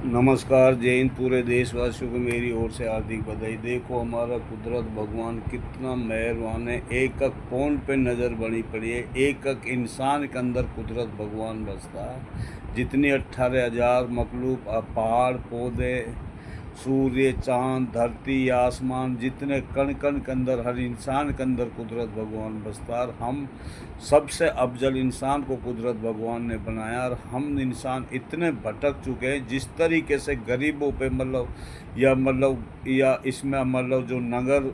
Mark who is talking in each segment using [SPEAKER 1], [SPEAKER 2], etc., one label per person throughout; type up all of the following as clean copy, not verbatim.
[SPEAKER 1] नमस्कार। जय हिंद। पूरे देशवासियों को मेरी ओर से हार्दिक बधाई। देखो हमारा कुदरत भगवान कितना मेहरबान है। एक एक पौंड पे नज़र बनी पड़ी है। एक एक इंसान के अंदर कुदरत भगवान बसता है। जितनी 18,000 मखलूक, पहाड़, पौधे, सूर्य, चांद, धरती, आसमान, जितने कण कण के अंदर, हर इंसान के अंदर कुदरत भगवान बसता है। और हम सबसे अफजल इंसान को कुदरत भगवान ने बनाया। और हम इंसान इतने भटक चुके हैं, जिस तरीके से गरीबों पे या इसमें जो नगर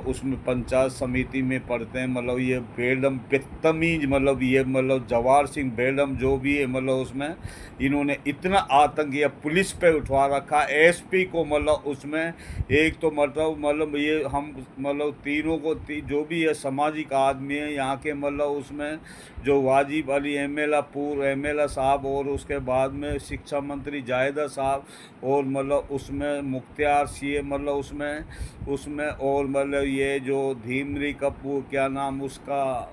[SPEAKER 1] उसमें पंचायत समिति में पढ़ते हैं, ये बेडम बदतमीज, ये जवाहर सिंह बेडम जो भी है, उसमें इन्होंने इतना आतंक या पुलिस पे उठवा रखा। एसपी को उसमें एक तो ये हम तीनों को जो भी है सामाजिक आदमी है यहाँ के, उसमें जो वाजिब अली एमएलए, पूर्व एमएलए साहब, और उसके बाद में शिक्षा मंत्री जाहिदा साहब, और उसमें मुख्तियार सी उसमें उसमें और ये जो धीमरी कपूर, क्या नाम उसका,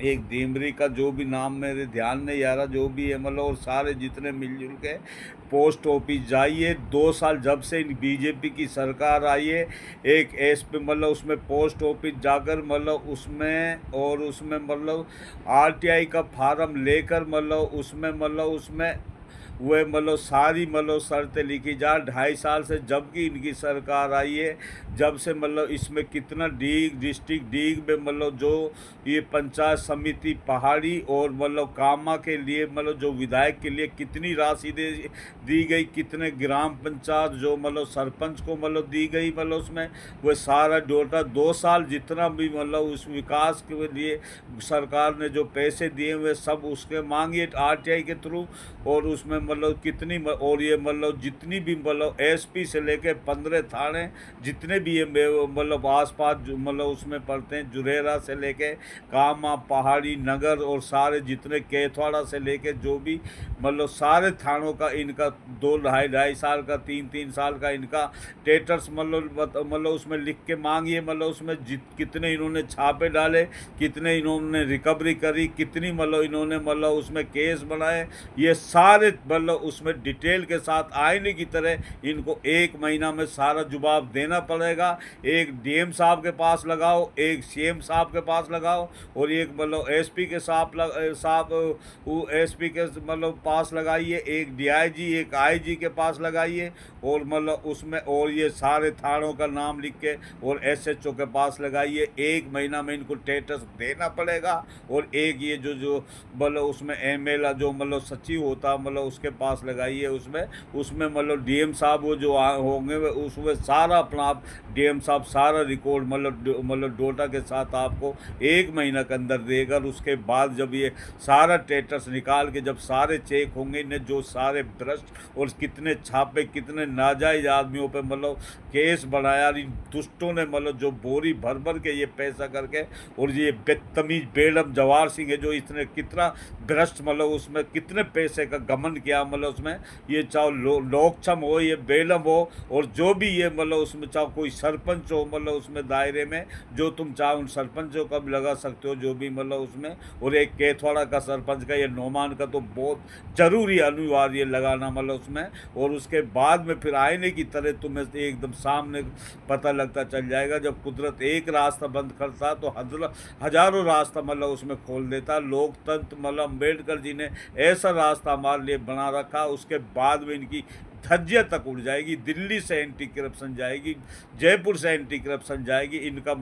[SPEAKER 1] एक धीमरी का जो भी नाम मेरे ध्यान नहीं आ रहा, जो भी है और सारे जितने मिलजुल के पोस्ट ऑफिस जाइए। 2 साल जब से बीजेपी की सरकार आई है, एक एस पे उसमें पोस्ट ऑफिस जाकर उसमें, और उसमें आरटीआई का फार्म लेकर उसमें वे सारी शर्तें लिखी जा। 2.5 साल से जब की इनकी सरकार आई है, जब से इसमें कितना डिस्ट्रिक्ट डीग में जो ये पंचायत समिति पहाड़ी और कामा के लिए जो विधायक के लिए कितनी राशि दी गई, कितने ग्राम पंचायत जो सरपंच को दी गई, उसमें वह सारा डोटा 2 साल जितना भी उस विकास के लिए सरकार ने जो पैसे दिए वे सब उसके मांगिए आरटीआई के थ्रू। और उसमें कितनी और ये जितनी भी एसपी से लेके 15 थाने जितने भी ये आसपास जो उसमें पड़ते हैं, जुरेरा से लेके कामा, पहाड़ी, नगर, और सारे जितने केथवाड़ा से लेके जो भी सारे थानों का इनका 2-2.5 साल का, 3-3 साल का इनका टेटर्स उसमें लिख के मांगिए। उसमें कितने इन्होंने छापे डाले, कितने इन्होंने रिकवरी करी, कितनी इन्होंने उसमें केस बनाए, ये सारे उसमें डिटेल के साथ आईने की तरह इनको 1 महीना में सारा जवाब देना पड़ेगा। एक डीएम साहब के पास लगाओ, एक सीएम साहब के पास लगाओ, और एक एसपी के एसपी के पास लगाइए, एक डीआईजी, एक आईजी के पास लगाइए, और उसमें और ये सारे थानों का नाम लिख के और एसएचओ के पास लगाइए। 1 महीना में इनको स्टेटस देना पड़ेगा। और एक ये जो उसमें एमएलए जो सचिव होता उसके पास लगाइए। उसमें डीएम साहब वो जो होंगे उसमें सारा अपना आप डीएम साहब सारा रिकॉर्ड डोटा के साथ आपको 1 महीना के अंदर देगा। उसके बाद जब ये सारा स्टेटस निकाल के जब सारे चेक होंगे, इन्हें जो सारे भ्रष्ट और कितने छापे, कितने नाजायज आदमियों पे केस बनाया, इन दुष्टों ने जो बोरी भर भर के ये पैसा करके, और ये बदतमीज बेडम जवाहर सिंह है जो इसने कितना भ्रष्ट उसमें कितने पैसे का गमन किया। उसमें ये चाहे लोकक्षम हो, ये बेलम हो, और जो भी ये उसमें चाहे कोई सरपंच हो उसमें दायरे में, जो तुम चाहो उन सरपंचों का भी लगा सकते हो, जो भी उसमें। और एक केथवाड़ा का सरपंच का, ये नोमान का तो बहुत जरूरी अनिवार्य लगाना उसमें। और उसके बाद में फिर आईने की तरह तुम्हें एकदम सामने पता लगता चल जाएगा। जब कुदरत एक रास्ता बंद करता तो हजारों रास्ता उसमें खोल देता। लोकतंत्र अम्बेडकर जी ने ऐसा रास्ता हमारे लिए बना रखा, उसके बाद में इनकी धज्जियाँ तक उड़ जाएगी। दिल्ली से एंटी करप्शन जाएगी, जयपुर से एंटी करप्शन जाएगी इनका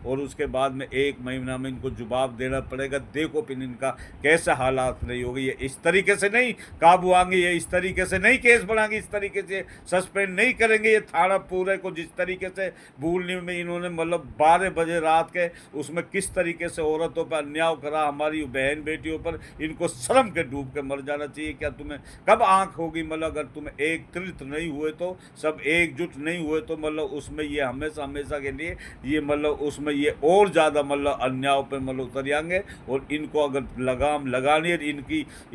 [SPEAKER 1] और उसके बाद में 1 महीना में इनको जवाब देना पड़ेगा। देखो फिर इनका कैसे हालात नहीं होगी। ये इस तरीके से नहीं काबू आएंगे, ये इस तरीके से नहीं केस बढ़ाएंगे, इस तरीके से सस्पेंड नहीं करेंगे। ये थाना पूरे को जिस तरीके से भूलने में इन्होंने 12 बजे रात के उसमें किस तरीके से औरतों पर अन्याय करा, हमारी बहन बेटियों पर, इनको शर्म के डूब के मर जाना चाहिए। क्या तुम्हें कब आंख होगी अगर तुम्हें एकत्रित नहीं हुए तो, सब एकजुट नहीं हुए तो मतलब उसमें ये हमेशा हमेशा के लिए ये मतलब उसमें ये और ज़्यादा मतलब अन्यायों पे मतलब उतर जाएंगे। और इनको अगर लगाम लगानी है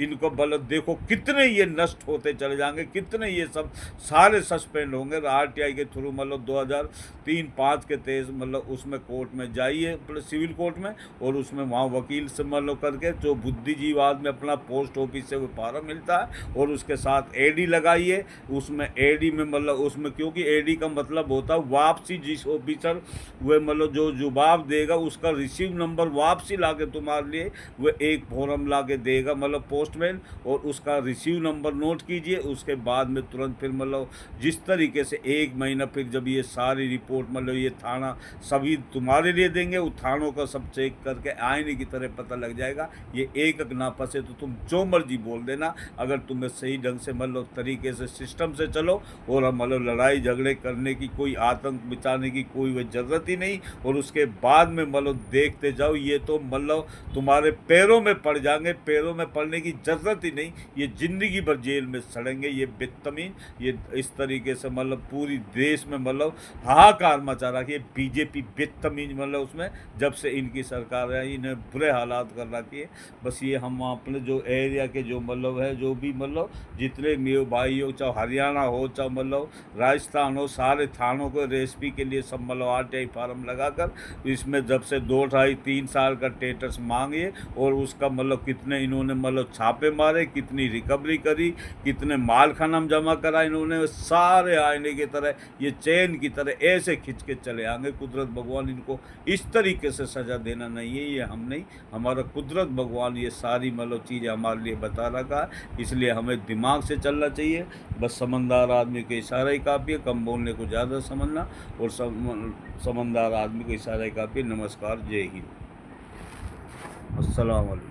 [SPEAKER 1] इनको मतलब देखो कितने ये नष्ट होते चले जाएंगे, कितने ये सब सारे सस्पेंड होंगे। आरटीआई के थ्रू मतलब 2003-5 के तेज मतलब उसमें कोर्ट में जाइए, सिविल कोर्ट में, और उसमें वहाँ वकील से मतलब करके जो बुद्धिजीवाद में अपना पोस्ट ऑफिस से वो फार्म मिलता है, और उसके साथ एडी लगाइए। उसमें एडी में मतलब उसमें क्योंकि एडी का मतलब होता है वापसी, जिस ऑफिसर वह मतलब जो जवाब देगा उसका रिसीव नंबर वापसी ला के तुम्हारे लिए वह एक फॉर्म ला के देगा मतलब पोस्टमैन, और उसका रिसीव नंबर नोट कीजिए। उसके बाद में तुरंत फिर मतलब जिस तरीके से 1 महीना फिर जब ये सारी रिपोर्ट मतलब ये थाना सभी तुम्हारे लिए देंगे, उस थानों का सब चेक करके आईने की तरह पता लग जाएगा। ये एक ना फंसे तो तुम जो मर्जी बोल देना, अगर तुम्हें सही ढंग से मतलब तरीके से सिस्टम से चलो, और मतलब लड़ाई झगड़े करने की कोई आतंक बिताने की कोई वह ज़रूरत ही नहीं। और उसके बाद में मतलब देखते जाओ, ये तो मतलब तुम्हारे पैरों में पड़ जाएंगे, पैरों में पड़ने की ज़रूरत ही नहीं, ये ज़िंदगी भर जेल में सड़ेंगे ये बदतमीज। ये इस तरीके से मतलब पूरी देश में मतलब हाहाकार मचा रखी है बीजेपी बदतमीज, मतलब उसमें जब से इनकी सरकार है इन्हें बुरे हालात कर रखी है। बस ये हम अपने जो एरिया के जो मतलब है जो भी मतलब जितने मेरे भाई हो, चाहे हरियाणा हो चाहे मतलब राजस्थान हो, सारे थानों को रेसिपी के लिए सब मतलब आरटीआई फार्म लगाकर इसमें जब से 2-2.5-3 साल का स्टेटस मांगे, और उसका मतलब कितने इन्होंने मतलब छापे मारे, कितनी रिकवरी करी, कितने माल खाना जमा करा इन्होंने, सारे आईने की तरह ये चैन की तरह ऐसे खिंच के चले आएंगे। कुदरत भगवान इनको इस तरीके से सज़ा देना नहीं है, ये हम नहीं, हमारा कुदरत भगवान ये सारी मतलब चीज़ें हमारे लिए बता रखा है। इसलिए हमें दिमाग से चलना चाहिए। बस समझदार आदमी को इशारा ही काफ़ी है, कम बोलने को ज़्यादा समझना, और समझदार आदमी को इशारा ही काफ़ी है। नमस्कार, जय हिंद, अस्सलाम वालेकुम।